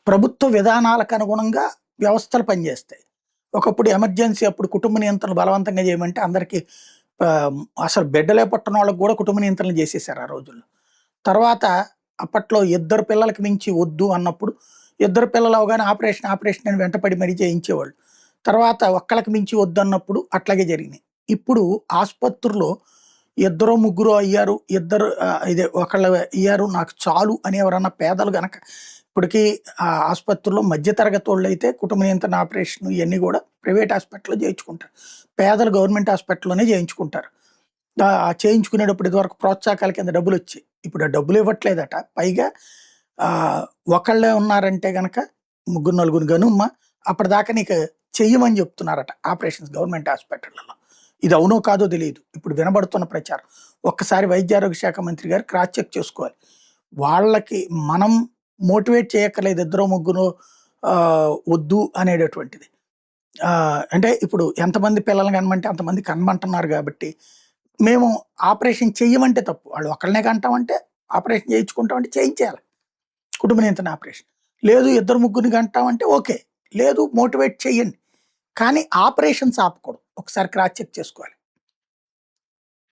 ప్రభుత్వ విధానాలకు అనుగుణంగా వ్యవస్థలు పనిచేస్తాయి. ఒకప్పుడు ఎమర్జెన్సీ అప్పుడు కుటుంబ నియంత్రణలు బలవంతంగా చేయమంటే అందరికీ అసలు బిడ్డలే పుట్టనోళ్ళకి గూడా కుటుంబ నియంత్రణలు చేసేసారు ఆ రోజుల్లో. తర్వాత అప్పట్లో ఇద్దరు పిల్లలకి మించి వద్దు అన్నప్పుడు, ఇద్దరు పిల్లలు అవ్వగానే ఆపరేషన్, ఆపరేషన్ అని వెంటపడి మరీ చేయించేవాళ్ళు. తర్వాత ఒక్కళ్ళకి మించి వద్దన్నప్పుడు అట్లాగే జరిగినాయి. ఇప్పుడు ఆస్పత్రుల్లో ఇద్దరో, ముగ్గురో అయ్యారు. ఇద్దరు ఇదే ఒకళ్ళు అయ్యారు నాకు చాలు అని ఎవరన్నా పేదలు గనక ఇప్పటికీ ఆస్పత్రుల్లో మధ్య తరగతోళ్ళైతే కుటుంబ నియంత్రణ ఆపరేషన్ ఇయన్నీ గూడా ప్రైవేట్ హాస్పిటల్‌లో చేయించుకుంటారు. పేదలు గవర్నమెంట్ హాస్పిటల్‌లోనే చేయించుకుంటారు. చేయించుకునేటప్పుడు ఇదివరకు ప్రోత్సాహకాల కింద డబ్బులొచ్చాయి. ఇప్పుడు ఆ డబ్బులు ఇవ్వట్లేదట. పైగా ఆహ్, ఒకళ్ళే ఉన్నారంటే గనక ముగ్గురు, నలుగురు గనుమ్మ అప్పటిదాకా నీకు చెయ్యమని చెప్తున్నారట ఆపరేషన్స్ గవర్నమెంట్ హాస్పిటల్‌లలో. ఇది అవునో కాదో తెలీదు. ఇప్పుడు వినబడుతున్న ప్రచారం. ఒక్కసారి వైద్య ఆరోగ్య శాఖ మంత్రి గారు క్రాస్ చెక్ చేసుకోవాలి. వాళ్ళకి మనం మోటివేట్ చేయక్కర్లేదు ఇద్దరో, ముగ్గురో వద్దు అనేటటువంటిది. అంటే ఇప్పుడు ఎంతమంది పిల్లల్ని కనమంటే అంతమంది కనమంటున్నారు గాబట్టి, మేము ఆపరేషన్ చెయ్యమంటే తప్పు. వాళ్ళు ఒకళ్ళనే కంటామంటే ఆపరేషన్ చేయించుకుంటామంటే చేయించేయాలి. కుటుంబ నియంత్రణ ఆపరేషన్. లేదు ఇద్దరు, ముగ్గురిని కంటామంటే ఓకే. లేదు మోటివేట్ చెయ్యండి. కానీ ఆపరేషన్స్ ఆపకూడదు. ఒకసారి క్రాస్ చెక్ చేసుకోవాలి.